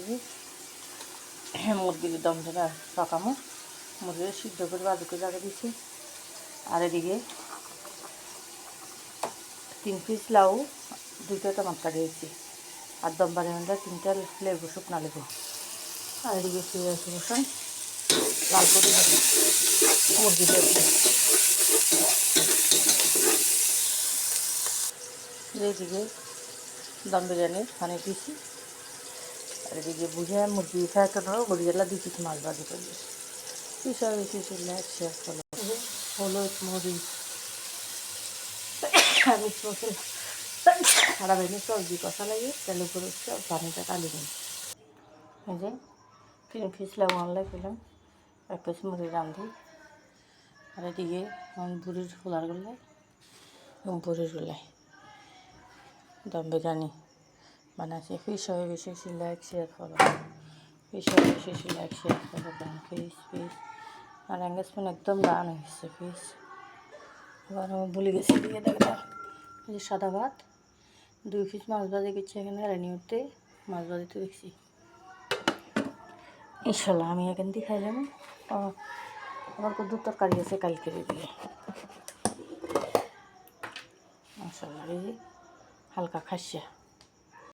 এদিকে মুরগির দম ধরে পাকামো, মুরগির সিদ্ধ করে বাজু করে জায়গা দিচ্ছি। আর এদিকে 3 পিস লাউ, 2টা টমাটো দিয়েছি, আর দম বানিয়ে 3টা লেবু, শুকনা লেবু। আর এদিকে পেঁয়াজ রসুন লাল করে মুরগি দিয়েছি। এদিকে দম বিরিয়ানির পানি দিয়েছি। আর এদিকে বুঝে মুরগি ফেটানো গড়িয়ালা 2 পিস মাছ ভাজি করবে। পিসা বেশি ছিল শেষ হলো। হলুদ মরিচ মিক্স মশলা সারা বেশি সবজি কষা লাগে, তেলের উপরে পানিটা টালি দিন। এই যে 3 পিস লাউ আনলাই পেলাম, 1 পিস মুরগি রান্ধি। আর এদিকে বুড়ির ফুলার গোলায় এবং বুড়ির গোলায় দম বিরিয়ানি বানাচ্ছি। ফিশ হবে বেশি লাইক শেয়ার করো, ফিশ হবে বেশি লাইক শেয়ার করো। ফিশ আর এঙ্গেজমেন্ট একদম রান হয়েছে ফিশ। এবার আমি ভুলে গেছি দিয়ে দেখলাম এই যে সাদা ভাত, 2 পিস মাছ ভাজি করছি এখানে রানিউতে মাছ ভাজিতে দেখছি। ইনশাল্লাহ আমি এখান থেকে খাই যাবো। আমার কত তরকারি আছে কালকে দিয়ে মাশাআল্লাহ। এই যে হালকা খাসিয়া